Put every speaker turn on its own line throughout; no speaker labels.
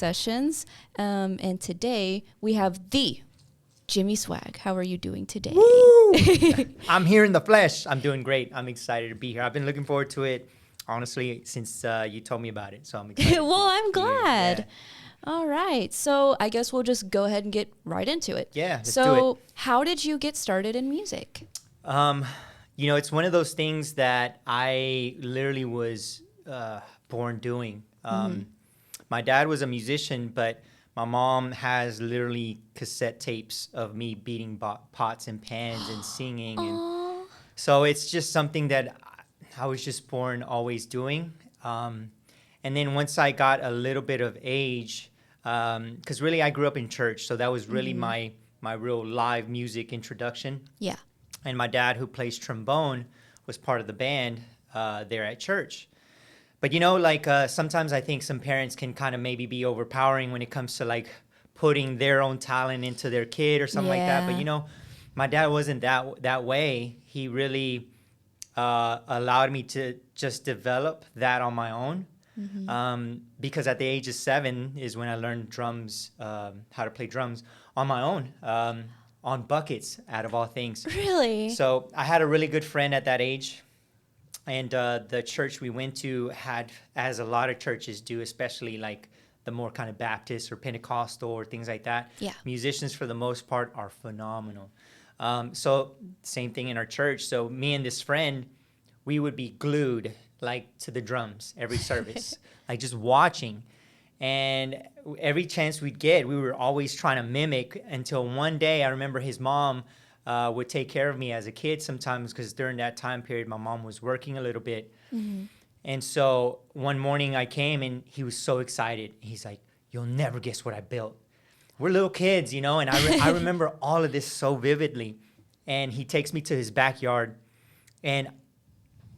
Sessions. And today we have the Jimmy Swagg. How are you doing today?
Woo! I'm here in the flesh. I'm doing great. I'm excited to be here. I've been looking forward to it, honestly, since you told me about it. So I'm excited.
Well, I'm
to be here.
glad.
Yeah.
All right. So I guess we'll just go ahead and get right into it.
Yeah, let's
so
do it.
How did you get started in music?
It's one of those things that I literally was born doing. My dad was a musician, but my mom has literally cassette tapes of me beating pots and pans and singing. And so it's just something that I was just born always doing. And then once I got a little bit of age, because really I grew up in church, so that was really my real live music introduction.
Yeah.
And my dad, who plays trombone, was part of the band there at church. But, sometimes I think some parents can kind of maybe be overpowering when it comes to, putting their own talent into their kid or something like that. But, my dad wasn't that way. He really allowed me to just develop that on my own. Because at the age of 7 is when I learned drums, how to play drums on my own. On buckets, out of all things.
Really?
So I had a really good friend at that age. And the church we went to had, as a lot of churches do, especially the more kind of Baptist or Pentecostal or things like that.
Yeah.
Musicians, for the most part, are phenomenal. So same thing in our church. So me and this friend, we would be glued to the drums every service, just watching. And every chance we'd get, we were always trying to mimic, until one day I remember his mom would take care of me as a kid sometimes, because during that time period, my mom was working a little bit. And so one morning I came and he was so excited. He's like, "You'll never guess what I built." We're little kids, and I remember all of this so vividly. And he takes me to his backyard, and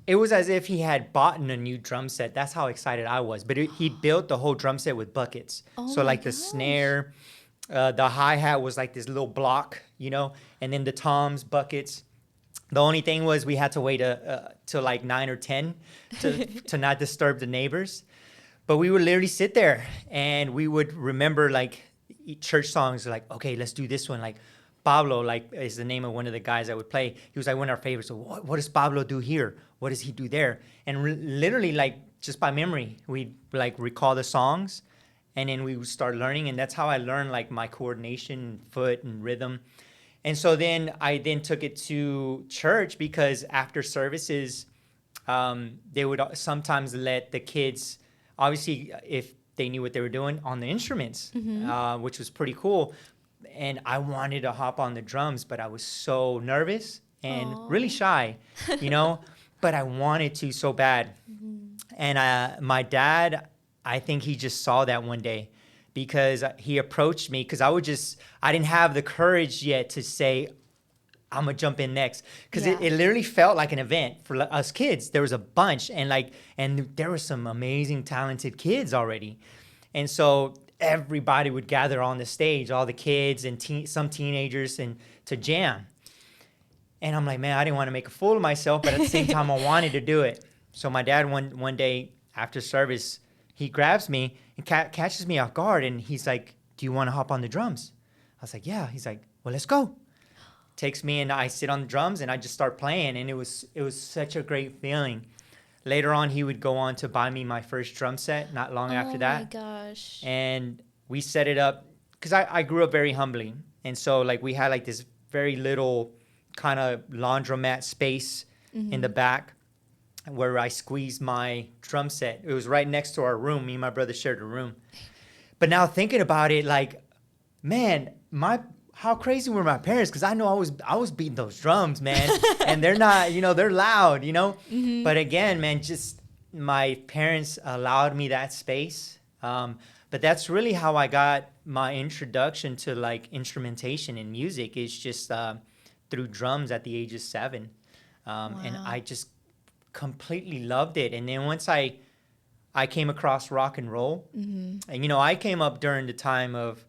it was as if he had bought a new drum set. That's how excited I was. But he built the whole drum set with buckets. So the snare, the hi-hat was this little block, and then the toms, buckets. The only thing was we had to wait till 9 or 10 to not disturb the neighbors. But we would literally sit there and we would remember church songs, okay, let's do this one. Pablo, is the name of one of the guys that would play. He was one of our favorites. So what does Pablo do here? What does he do there? And literally, just by memory, we'd recall the songs, and then we would start learning. And that's how I learned my coordination, foot and rhythm. And so then I took it to church, because after services, they would sometimes let the kids, obviously, if they knew what they were doing, on the instruments, which was pretty cool. And I wanted to hop on the drums, but I was so nervous and really shy, but I wanted to so bad. And my dad, I think he just saw that one day, because he approached me, because I didn't have the courage yet to say, I'm gonna jump in next, because it literally felt like an event for us kids. There was a bunch, and there were some amazing, talented kids already. And so everybody would gather on the stage, all the kids and some teenagers, and to jam. And I'm like, man, I didn't want to make a fool of myself, but at the same time, I wanted to do it. So my dad, one day after service, he grabs me and catches me off guard, and he's like, "Do you want to hop on the drums?" I was like, "Yeah." He's like, "Well, let's go." Takes me, and I sit on the drums, and I just start playing, and it was such a great feeling. Later on, he would go on to buy me my first drum set not long after that.
Oh, my gosh.
And we set it up, because I grew up very humbly. And so, we had, this very little kind of laundromat space in the back where I squeezed my drum set. It was right next to our room. Me and my brother shared a room. But now thinking about it, man, how crazy were my parents? Because I know I was beating those drums, man. And they're not, they're loud, But again, man, just my parents allowed me that space. But that's really how I got my introduction to instrumentation in music, is just through drums at the age of 7. And I just completely loved it. And then once I came across rock and roll, and I came up during the time of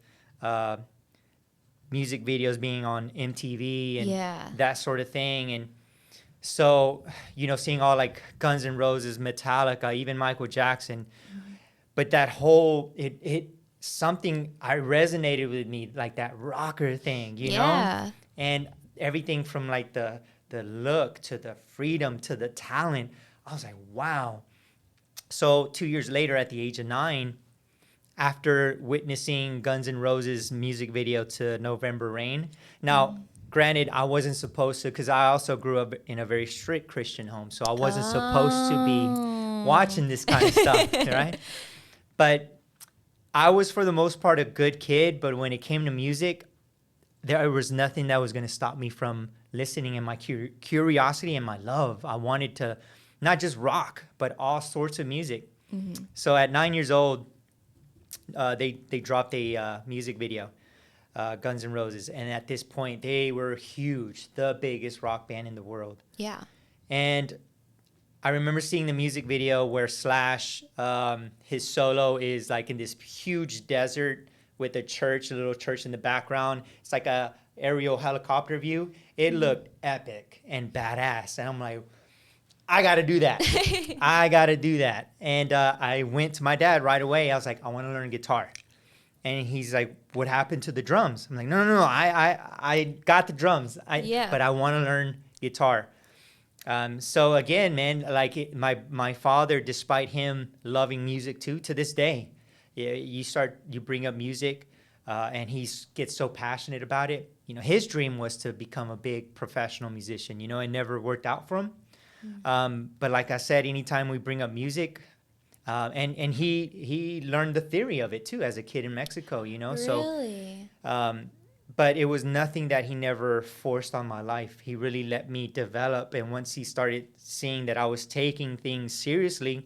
music videos being on MTV and that sort of thing. And so, seeing all Guns N' Roses, Metallica, even Michael Jackson. But that whole, it something I resonated with me, like that rocker thing, you
Yeah.
know? And everything from like the look to the freedom to the talent. I was like, wow. So 2 years later, at the age of 9, after witnessing Guns N' Roses music video to November Rain. Now, granted, I wasn't supposed to, because I also grew up in a very strict Christian home, so I wasn't supposed to be watching this kind of stuff, right? But I was, for the most part, a good kid, but when it came to music, there was nothing that was going to stop me from listening, and my curiosity and my love. I wanted to not just rock, but all sorts of music. So at 9 years old, they dropped a music video, Guns N' Roses, and at this point they were huge, the biggest rock band in the world.
Yeah.
And I remember seeing the music video where Slash, his solo is like in this huge desert with a church, a little church in the background. It's like a aerial helicopter view. It looked epic and badass, and I'm like, I got to do that. I got to do that. And I went to my dad right away. I was like, I want to learn guitar. And he's like, what happened to the drums? I'm like, no. I got the drums. But I want to learn guitar. So again, man, like my father, despite him loving music too, to this day, you bring up music, and he gets so passionate about it. You know, his dream was to become a big professional musician. You know, it never worked out for him. But like I said, anytime we bring up music, and he learned the theory of it too as a kid in Mexico, you know.
Really?
So, but it was nothing that he never forced on my life. He really let me develop, and once he started seeing that I was taking things seriously,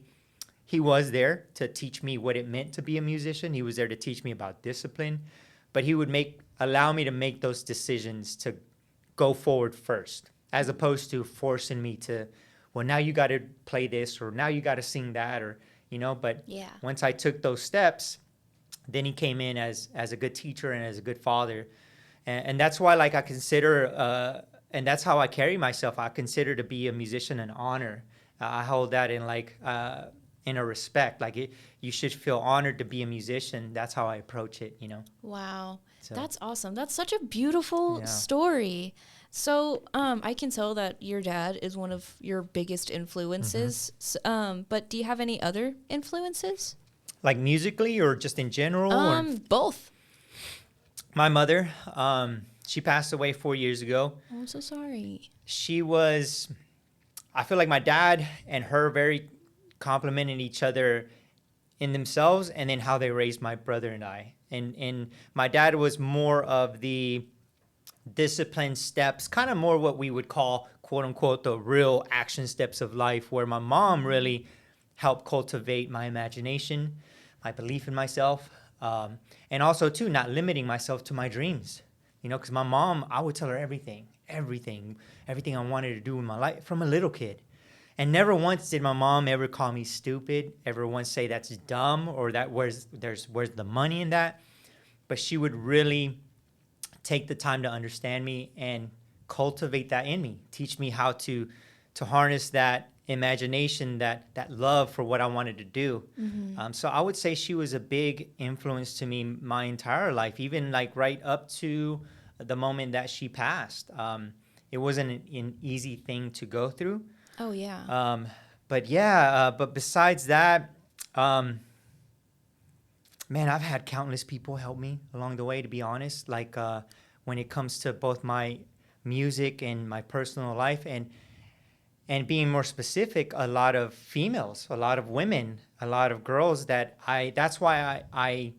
he was there to teach me what it meant to be a musician. He was there to teach me about discipline, but he would allow me to make those decisions to go forward first, as opposed to forcing me to, well, now you got to play this, or now you got to sing that, or, you know. But once I took those steps, then he came in as a good teacher and as a good father. And that's why, like, I consider, and that's how I carry myself. I consider to be a musician an honor. I hold that in in a respect. Like, you should feel honored to be a musician. That's how I approach it, you know.
Wow. So. That's awesome. That's such a beautiful story. So I can tell that your dad is one of your biggest influences. But do you have any other influences? Like
musically or just in general?
Both.
My mother, she passed away 4 years ago.
Oh, I'm so sorry.
I feel like my dad and her very complimented each other in themselves, and then how they raised my brother and I. And my dad was more of the disciplined steps, kind of more what we would call, quote unquote, the real action steps of life, where my mom really helped cultivate my imagination, my belief in myself, and also too not limiting myself to my dreams. You know, because my mom, I would tell her everything I wanted to do in my life from a little kid. And never once did my mom ever call me stupid, ever once say that's dumb, or that where's the money in that. But she would really take the time to understand me and cultivate that in me, teach me how to harness that imagination, that love for what I wanted to do. So I would say she was a big influence to me my entire life, even like right up to the moment that she passed. It wasn't an easy thing to go through.
Oh, yeah.
But besides that, man, I've had countless people help me along the way, to be honest. Like when it comes to both my music and my personal life, and being more specific, a lot of females, a lot of women, a lot of girls that's why I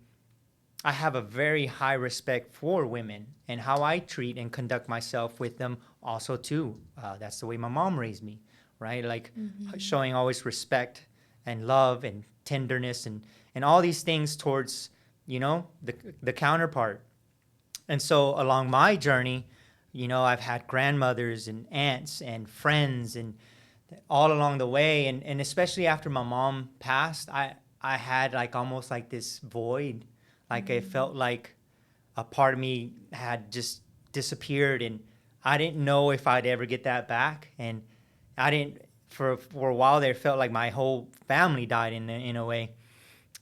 have a very high respect for women and how I treat and conduct myself with them also too. That's the way my mom raised me, right? Like showing always respect and love and tenderness and all these things towards, you know, the counterpart. And so along my journey, you know, I've had grandmothers and aunts and friends and all along the way. And especially after my mom passed, I had like almost like this void. Like it felt like a part of me had just disappeared, and I didn't know if I'd ever get that back. And I didn't, for a while there, felt like my whole family died in a way.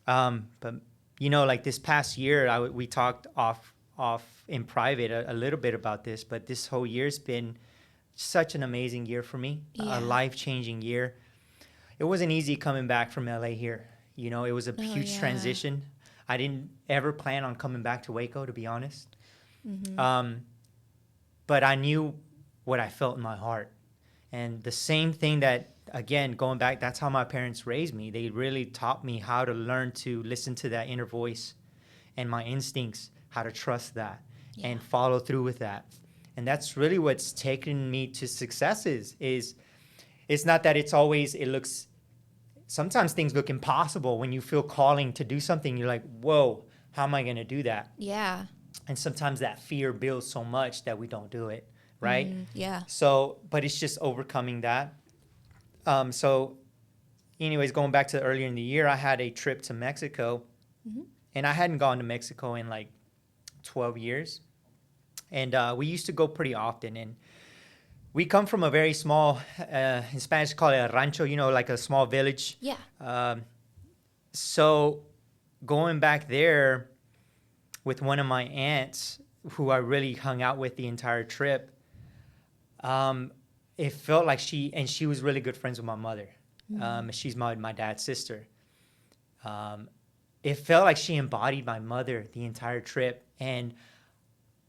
But like this past year, we talked off in private a little bit about this, but this whole year's been such an amazing year for me, a life-changing year. It wasn't easy coming back from LA here. It was a huge transition. I didn't ever plan on coming back to Waco, to be honest. But I knew what I felt in my heart. And the same thing that, again, going back, that's how my parents raised me. They really taught me how to learn to listen to that inner voice and my instincts, how to trust that and follow through with that. And that's really what's taken me to successes. It's not that sometimes things look impossible when you feel calling to do something. You're like, whoa, how am I going to do that?
Yeah.
And sometimes that fear builds so much that we don't do it, right?
Yeah.
So, but it's just overcoming that. So anyways, going back to earlier in the year, I had a trip to Mexico. And I hadn't gone to Mexico in like 12 years. And we used to go pretty often. And we come from a very small, in Spanish call it a rancho, like a small village.
Yeah.
So going back there with one of my aunts, who I really hung out with the entire trip, it felt like she was really good friends with my mother. She's my dad's sister. It felt like she embodied my mother the entire trip. And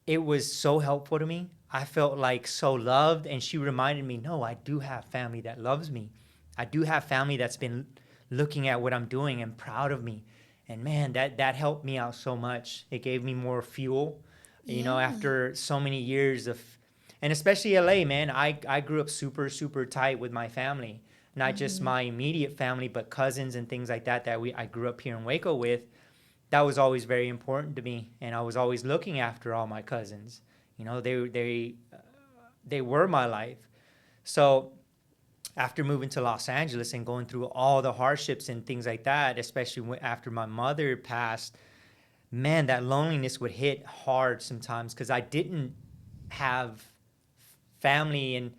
it was so helpful to me. I felt like so loved, and she reminded me, no, I do have family that loves me. I do have family that's been looking at what I'm doing and proud of me. And man, that helped me out so much. It gave me more fuel, after so many years and especially LA, man. I grew up super, super tight with my family, not just my immediate family, but cousins and things like that I grew up here in Waco with. That was always very important to me, and I was always looking after all my cousins. They were my life. So after moving to Los Angeles and going through all the hardships and things like that, especially after my mother passed, man, that loneliness would hit hard sometimes because I didn't have family. And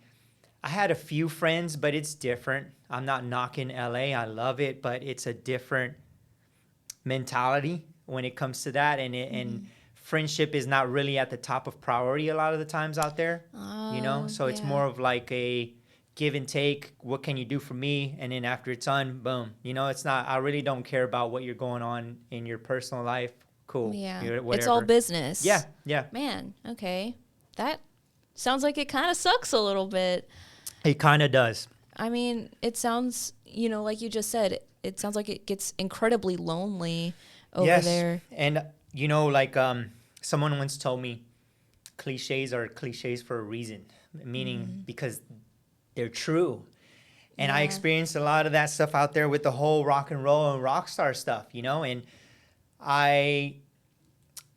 I had a few friends, but it's different. I'm not knocking LA. I love it, but it's a different mentality when it comes to that. And friendship is not really at the top of priority a lot of the times out there, so it's more of like a give and take. What can you do for me? And then after it's done, boom. It's not, I really don't care about what you're going on in your personal life. Cool.
Yeah. It's all business.
Yeah. Yeah.
Man. Okay. That sounds like it kind of sucks a little bit.
It kind of does.
I mean, it sounds, like you just said, it sounds like it gets incredibly lonely over there.
And, someone once told me cliches are cliches for a reason, meaning because they're true. And I experienced a lot of that stuff out there with the whole rock and roll and rock star stuff, and I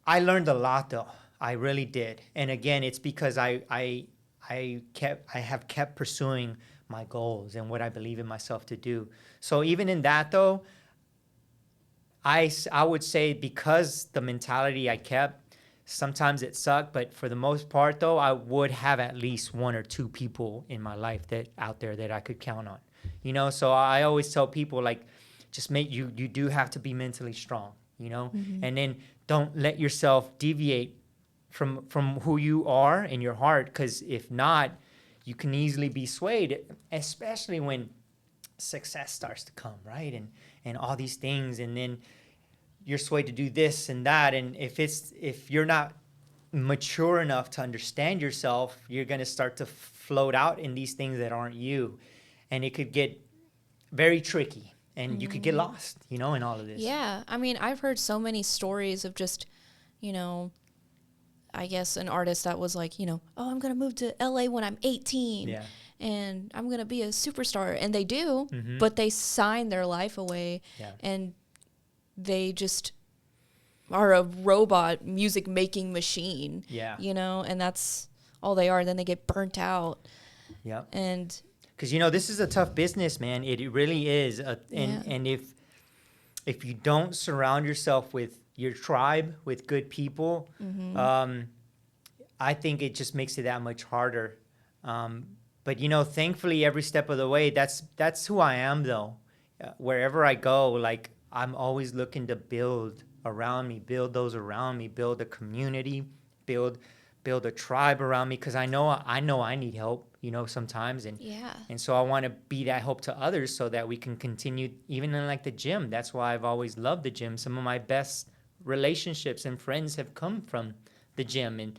learned a lot, though. I really did. And again, it's because I have kept pursuing my goals and what I believe in myself to do. So even in that, though, I would say because the mentality I kept, sometimes it sucked, but for the most part, though, I would have at least one or two people in my life out there that I could count on, So I always tell people, like, just you do have to be mentally strong, and then don't let yourself deviate from who you are in your heart, because if not, you can easily be swayed, especially when success starts to come, right? And all these things, and then you're swayed to do this and that. And if you're not mature enough to understand yourself, you're going to start to float out in these things that aren't you. And it could get very tricky, and you could get lost, in all of this.
Yeah. I mean, I've heard so many stories of just, I guess an artist that was like, oh, I'm going to move to LA when I'm 18.
Yeah.
And I'm going to be a superstar. And they do, but they sign their life away.
Yeah.
And they just are a robot music making machine.
Yeah.
And that's all they are. Then they get burnt out.
Yeah.
And
because, this is a tough business, man. It really is. And if you don't surround yourself with your tribe, with good people, I think it just makes it that much harder. But, thankfully, every step of the way, that's who I am, though. Wherever I go, like, I'm always looking to build around me, build those around me, build a community, build a tribe around me, because I know I need help, sometimes, and so I want to be that help to others so that we can continue, even in like the gym. That's why I've always loved the gym. Some of my best relationships and friends have come from the gym, and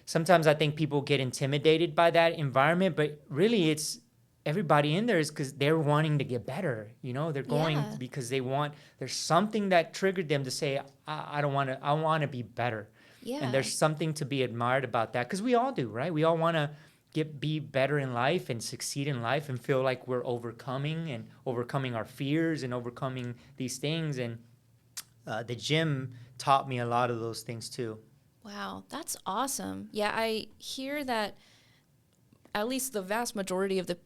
sometimes I think people get intimidated by that environment, but really it's everybody in there is because they're wanting to get better. They're going because there's something that triggered them to say, I want to be better.
Yeah.
And there's something to be admired about that, because we all do, right? We all want to be better in life and succeed in life and feel like we're overcoming our fears and overcoming these things. And the gym taught me a lot of those things too.
Wow, that's awesome. Yeah, I hear that at least the vast majority of the,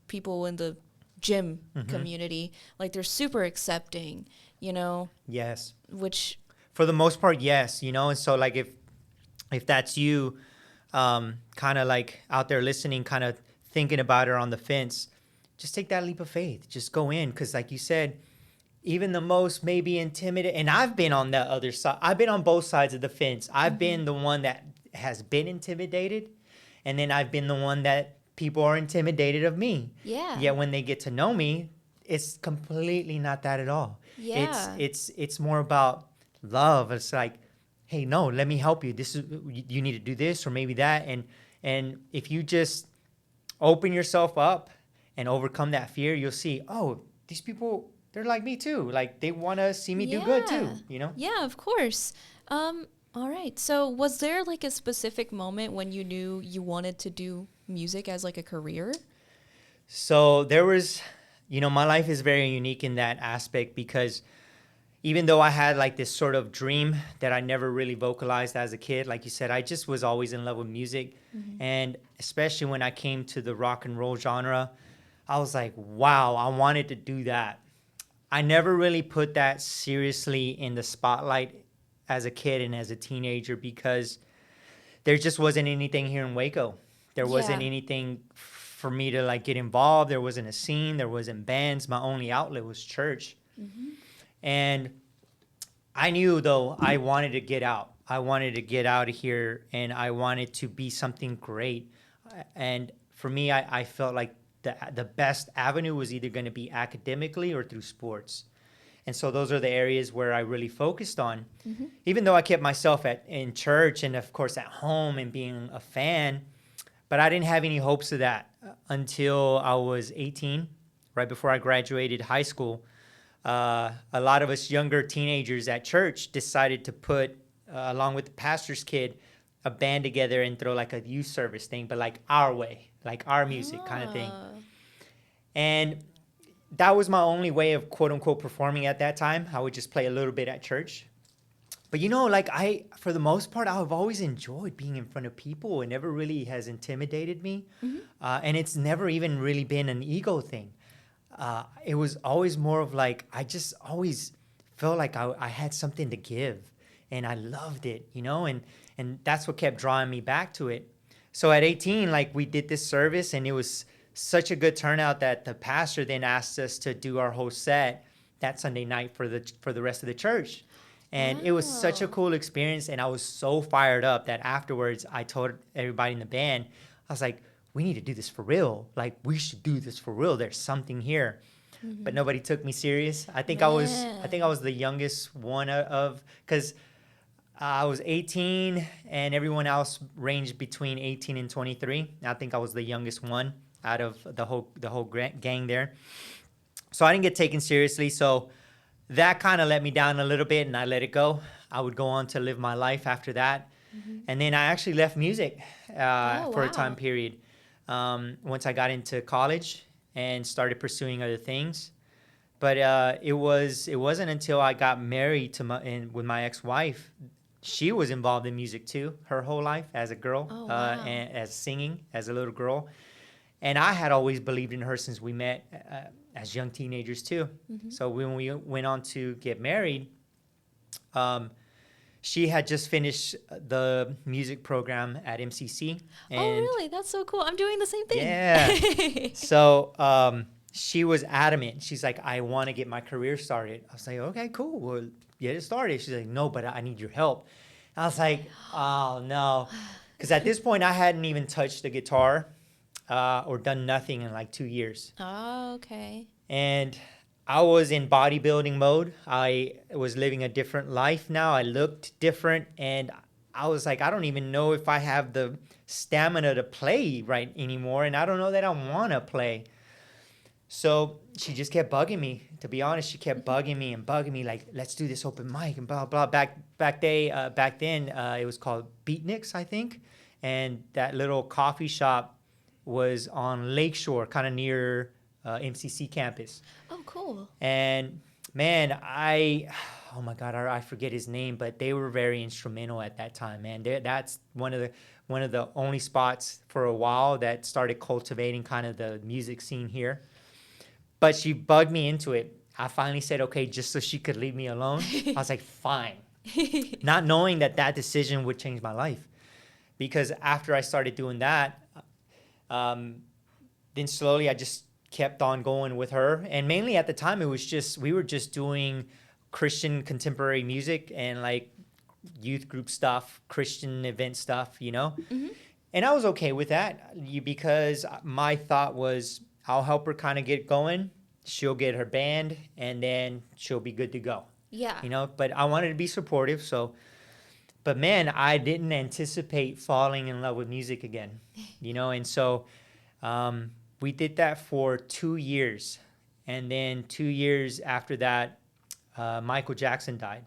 people in the gym community, like they're super accepting,
Yes.
Which
for the most part, yes, and so like if that's you, kind of like out there listening, kind of thinking about it on the fence, just take that leap of faith. Just go in, because like you said, even the most maybe intimidated, and I've been on that other side. I've been on both sides of the fence. I've been the one that has been intimidated, and then I've been the one that people are intimidated of me.
Yeah.
Yet when they get to know me, it's completely not that at all.
Yeah.
It's more about love. It's like, hey, no, let me help you. This is, you need to do this or maybe that. And if you just open yourself up and overcome that fear, you'll see, oh, these people, they're like me too. Like they want to see me do good too,
Yeah, of course. All right. So was there like a specific moment when you knew you wanted to do music as like a career?
So there was, my life is very unique in that aspect, because even though I had like this sort of dream that I never really vocalized as a kid, like you said, I just was always in love with music. And especially when I came to the rock and roll genre, I was like, wow, I wanted to do that. I never really put that seriously in the spotlight as a kid and as a teenager, because there just wasn't anything here in Waco. There wasn't anything for me to like get involved. There wasn't a scene. There wasn't bands. My only outlet was church. And I knew, though, I wanted to get out. I wanted to get out of here, and I wanted to be something great. And for me, I felt like the best avenue was either going to be academically or through sports. And so those are the areas where I really focused on. Even though I kept myself in church and, of course, at home and being a fan, but I didn't have any hopes of that until I was 18, right before I graduated high school. A lot of us younger teenagers at church decided to put, along with the pastor's kid, a band together and throw like a youth service thing, but like our way, like our music kind of thing. And that was my only way of quote unquote performing at that time. I would just play a little bit at church. But for the most part, I've always enjoyed being in front of people. It never really has intimidated me. And it's never even really been an ego thing. It was always more of like, I just always felt like I had something to give, and I loved it, and that's what kept drawing me back to it. So at 18, like we did this service, and it was such a good turnout that the pastor then asked us to do our whole set that Sunday night for the rest of the church. And it was such a cool experience, and I was so fired up that afterwards I told everybody in the band, I was like, we need to do this for real. Like, we should do this for real. There's something here. But nobody took me serious. I think I was the youngest one because I was 18 and everyone else ranged between 18 and 23. I think I was the youngest one out of the whole gang there. So I didn't get taken seriously. So that kind of let me down a little bit, and I let it go. I would go on to live my life after that. And then I actually left music for a time period. Once I got into college and started pursuing other things. But it wasn't until I got married with my ex-wife. She was involved in music too, her whole life as a girl, and as singing as a little girl. And I had always believed in her since we met as young teenagers too. So when we went on to get married, she had just finished the music program at MCC. And
oh, really? That's so cool. I'm doing the same thing.
Yeah. So she was adamant. She's like, I want to get my career started. I was like, okay, cool. Well, get it started. She's like, no, but I need your help. I was like, oh no. Because at this point I hadn't even touched the guitar or done nothing in like 2 years.
Oh, okay.
And I was in bodybuilding mode. I was living a different life now. I looked different. And I was like, I don't even know if I have the stamina to play right anymore. And I don't know that I want to play. So she just kept bugging me. To be honest, she kept bugging me, like, let's do this open mic and blah, blah. Back then, it was called Beatniks, I think. And that little coffee shop was on Lakeshore, kind of near MCC campus.
Oh, cool.
And man, oh my God, I forget his name, but they were very instrumental at that time, man. That's one of the only spots for a while that started cultivating kind of the music scene here. But she bugged me into it. I finally said, okay, just so she could leave me alone. I was like, fine. Not knowing that decision would change my life. Because after I started doing that, then slowly I just kept on going with her. And mainly at the time, we were just doing Christian contemporary music and like youth group stuff, Christian event stuff, you know? Mm-hmm. And I was okay with that because my thought was, I'll help her kind of get going. She'll get her band, and then she'll be good to go.
Yeah.
You know, but I wanted to be supportive. So, but man, I didn't anticipate falling in love with music again, you know? And so we did that for 2 years. And then 2 years after that, Michael Jackson died.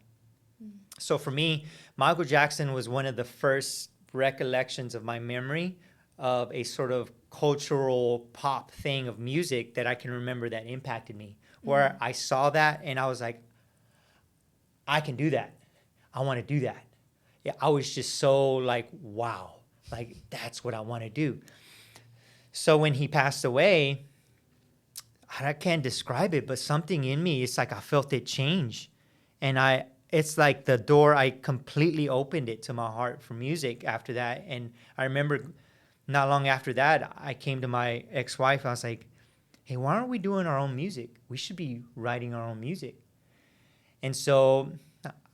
So for me, Michael Jackson was one of the first recollections of my memory of a sort of cultural pop thing of music that I can remember that impacted me, where I saw that and I was like, I can do that. I want to do that. Yeah, I was just so like, wow, like that's what I want to do. So when he passed away, I can't describe it, but something in me, it's like I felt it change. And it's like the door, I completely opened it to my heart for music after that. And I remember not long after that, I came to my ex-wife. I was like, hey, why aren't we doing our own music? We should be writing our own music. And so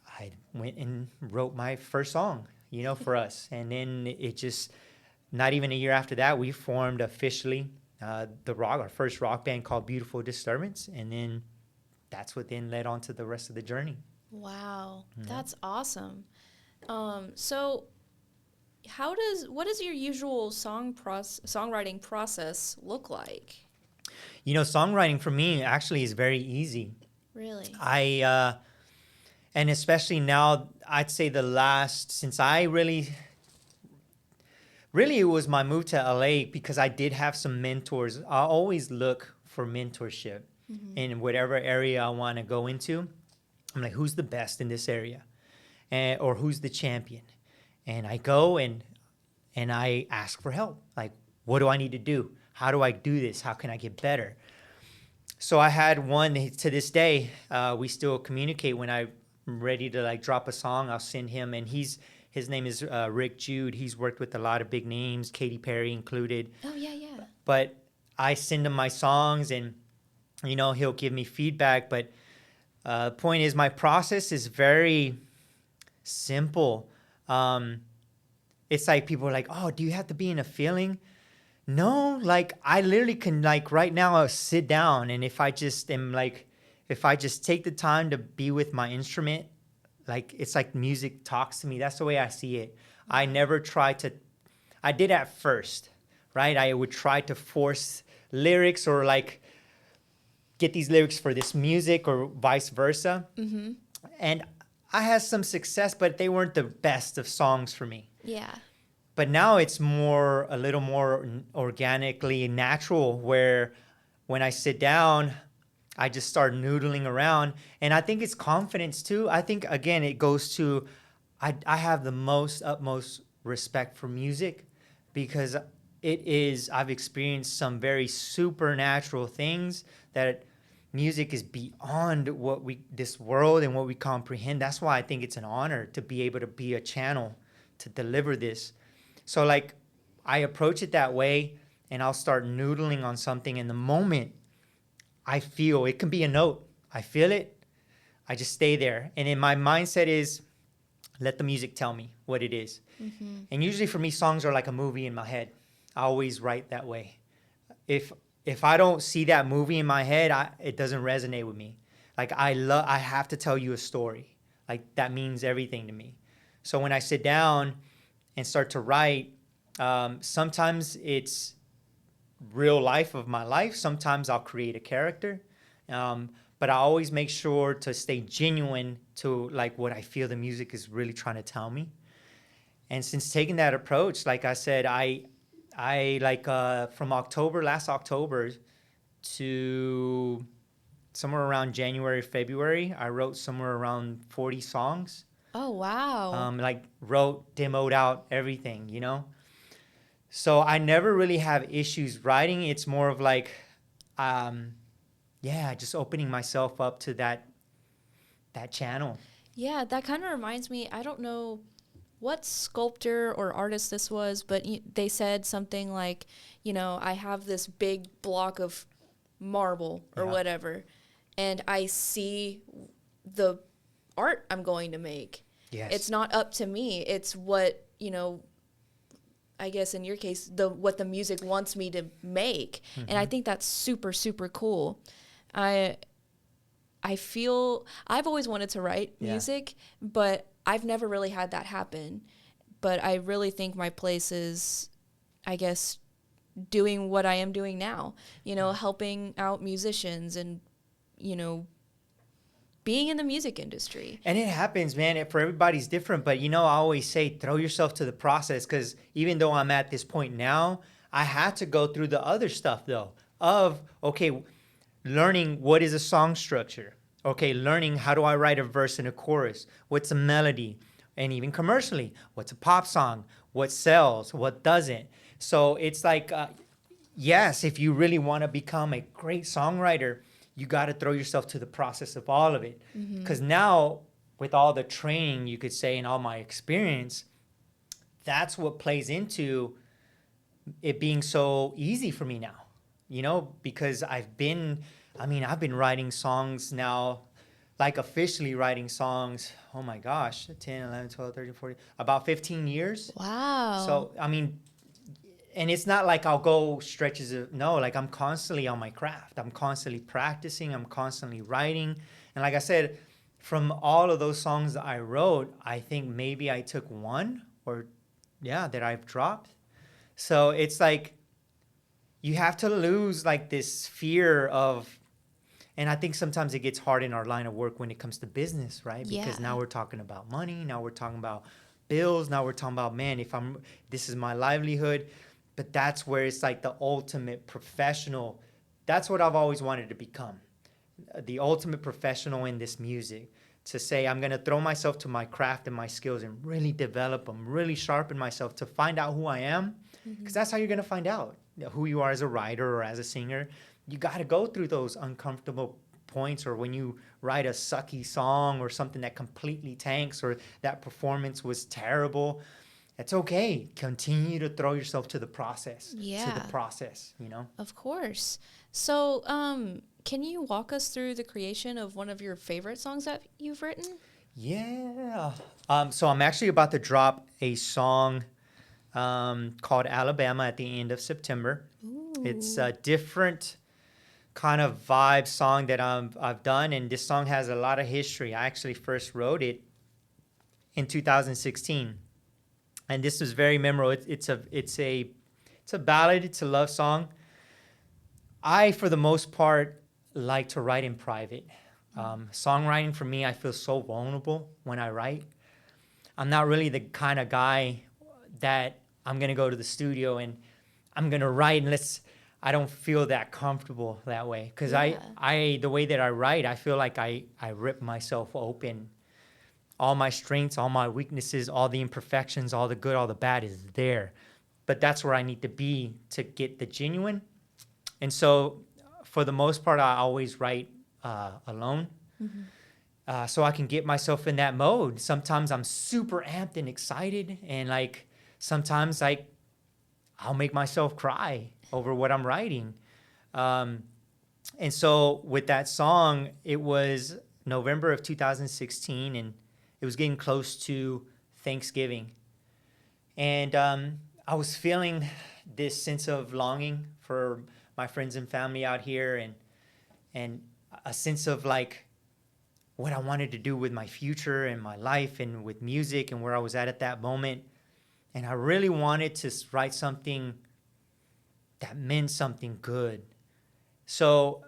I went and wrote my first song, you know, for us. And then it just, not even a year after that, we formed officially our first rock band called Beautiful Disturbance. And then that's what then led on to the rest of the journey.
Wow, that's awesome. So what does your usual songwriting process look like?
You know, songwriting for me actually is very easy.
Really?
And especially now, I'd say since I really it was my move to LA because I did have some mentors. I always look for mentorship in whatever area I want to go into. I'm like, who's the best in this area? Or who's the champion? And I go and I ask for help. Like, what do I need to do? How do I do this? How can I get better? So I had one to this day. We still communicate. When I'm ready to like drop a song, I'll send him. And his name is Rick Jude. He's worked with a lot of big names, Katy Perry included.
Oh, yeah.
But I send him my songs and, you know, he'll give me feedback. But the point is, my process is very simple. It's like people are like, oh, do you have to be in a feeling? No, like I literally can, like right now I'll sit down, and if I just take the time to be with my instrument, like it's like music talks to me. That's the way I see it. I never I did at first, right? I would try to force lyrics or like get these lyrics for this music or vice versa. Mm-hmm. And I had some success, but they weren't the best of songs for me.
Yeah.
But now it's a little more organically natural, where when I sit down, I just start noodling around. And I think it's confidence too. I think, again, it goes to, I have the utmost respect for music because I've experienced some very supernatural things that music is beyond this world and what we comprehend. That's why I think it's an honor to be able to be a channel to deliver this. So like I approach it that way, and I'll start noodling on something. In the moment I feel it can be a note. I feel it. I just stay there. And then my mindset is, let the music tell me what it is. And usually for me, songs are like a movie in my head. I always write that way. If I don't see that movie in my head, it doesn't resonate with me. Like I have to tell you a story. Like that means everything to me. So when I sit down and start to write, sometimes it's real life of my life. Sometimes I'll create a character. But I always make sure to stay genuine to like what I feel the music is really trying to tell me. And since taking that approach, like I said, I like from last October to somewhere around January, February, I wrote somewhere around 40 songs.
Oh, wow.
Like wrote, demoed out everything, you know? So I never really have issues writing. It's more of like, just opening myself up to that channel.
Yeah, that kind of reminds me, I don't know what sculptor or artist this was, but they said something like, I have this big block of marble or whatever, and I see the art I'm going to make.
Yes.
It's not up to me. It's what, I guess in your case, what the music wants me to make. And I think that's super, super cool. I feel I've always wanted to write music, but I've never really had that happen. But I really think my place is, I guess, doing what I am doing now, helping out musicians and, being in the music industry.
And it happens, man. For everybody's different. But, I always say throw yourself to the process, because even though I'm at this point now, I had to go through the other stuff, though, of, okay, learning what is a song structure. Okay, learning how do I write a verse and a chorus? What's a melody? And even commercially, what's a pop song? What sells? What doesn't? So it's like, yes, if you really want to become a great songwriter, you got to throw yourself to the process of all of it. Because now, with all the training, you could say, and all my experience, that's what plays into it being so easy for me now, because I've been writing songs now, like officially writing songs, oh my gosh, 10, 11, 12, 13, 14, about 15 years.
Wow.
So, and it's not like I'll go stretches of, no, like I'm constantly on my craft. I'm constantly practicing. I'm constantly writing. And like I said, from all of those songs that I wrote, I think maybe I took one that I've dropped. So it's like, you have to lose like this fear of, and I think sometimes it gets hard in our line of work when it comes to business, right? Because now we're talking about money. Now we're talking about bills. Now we're talking about, man, this is my livelihood. But that's where it's like the ultimate professional. That's what I've always wanted to become. The ultimate professional in this music. To say, I'm going to throw myself to my craft and my skills and really develop them, really sharpen myself to find out who I am. Because that's how you're going to find out who you are as a writer or as a singer. You got to go through those uncomfortable points, or when you write a sucky song or something that completely tanks, or that performance was terrible. It's okay. Continue to throw yourself to the process.
Yeah.
To the process,
Of course. So, can you walk us through the creation of one of your favorite songs that you've written?
Yeah. So I'm actually about to drop a song called Alabama at the end of September. Ooh. It's a different kind of vibe song that I've done, and this song has a lot of history. I actually first wrote it in 2016, and this was very memorable. It's a ballad. It's a love song. I, for the most part, like to write in private. Songwriting for me, I feel so vulnerable when I write. I'm not really the kind of guy that I'm gonna go to the studio and I'm gonna write and I don't feel that comfortable that way, because the way that I write, I feel like I rip myself open. All my strengths, all my weaknesses, all the imperfections, all the good, all the bad is there. But that's where I need to be to get the genuine. And so for the most part, I always write alone. So I can get myself in that mode. Sometimes I'm super amped and excited, and sometimes I'll make myself cry over what I'm writing. And so with that song, it was November of 2016, and it was getting close to Thanksgiving. And I was feeling this sense of longing for my friends and family out here, and a sense of like what I wanted to do with my future and my life and with music and where I was at that moment. And I really wanted to write something that meant something good. So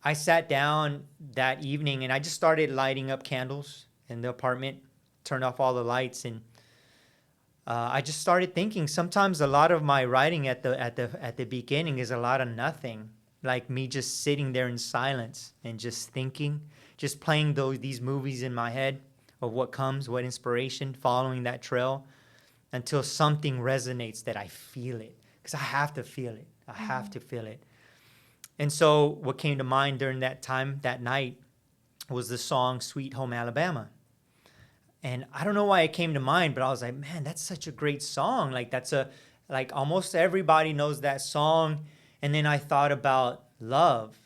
I sat down that evening and I just started lighting up candles in the apartment, turned off all the lights, and I just started thinking. Sometimes a lot of my writing at the beginning is a lot of nothing, like me just sitting there in silence and just thinking, just playing these movies in my head of what comes, what inspiration, following that trail until something resonates that I feel it, because I have to feel it. I have to feel it. And so what came to mind during that time, that night, was the song Sweet Home Alabama. And I don't know why it came to mind, but I was like, man, that's such a great song. Like like almost everybody knows that song. And then I thought about love,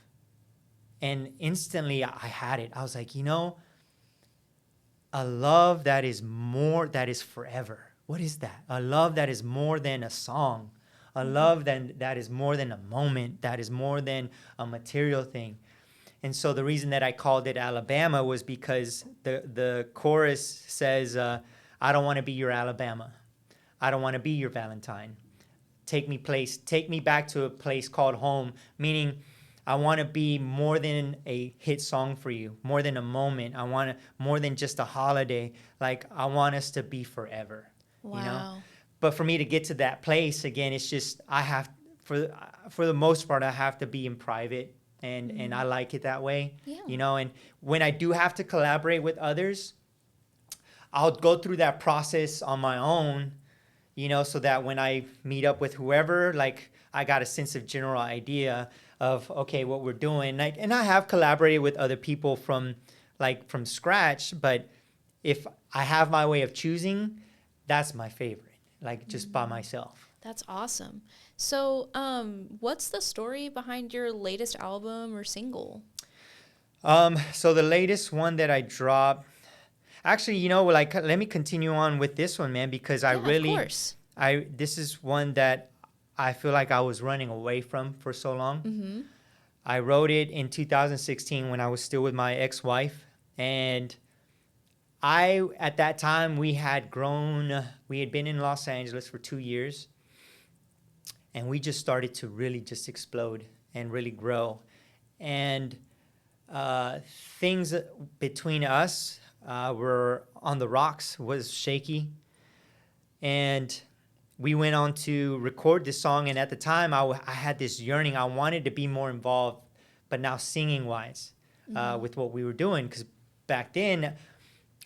and instantly I had it. I was like, a love that is forever. What is that? A love that is more than a song. A love that is more than a moment, that is more than a material thing. And so the reason that I called it Alabama was because the chorus says, I don't want to be your Alabama. I don't want to be your Valentine. Take me back to a place called home, meaning I want to be more than a hit song for you, more than a moment. I want more than just a holiday. Like, I want us to be forever.
Wow.
But for me to get to that place, again, it's just I have, for the most part, I have to be in private. And I like it that way, and when I do have to collaborate with others, I'll go through that process on my own, so that when I meet up with whoever, like, I got a sense of general idea of, okay, what we're doing. Like, and I have collaborated with other people from scratch, but if I have my way of choosing, that's my favorite, like just by myself.
That's awesome. So, what's the story behind your latest album or single?
So the latest one that I dropped, actually, let me continue on with this one, man, because
of course.
This is one that I feel like I was running away from for so long.
Mm-hmm.
I wrote it in 2016 when I was still with my ex-wife, and at that time, we had been in Los Angeles for 2 years. And we just started to really just explode and really grow. And things between us were on the rocks, was shaky. And we went on to record this song. And at the time, I had this yearning. I wanted to be more involved, but now singing-wise, with what we were doing. Because back then,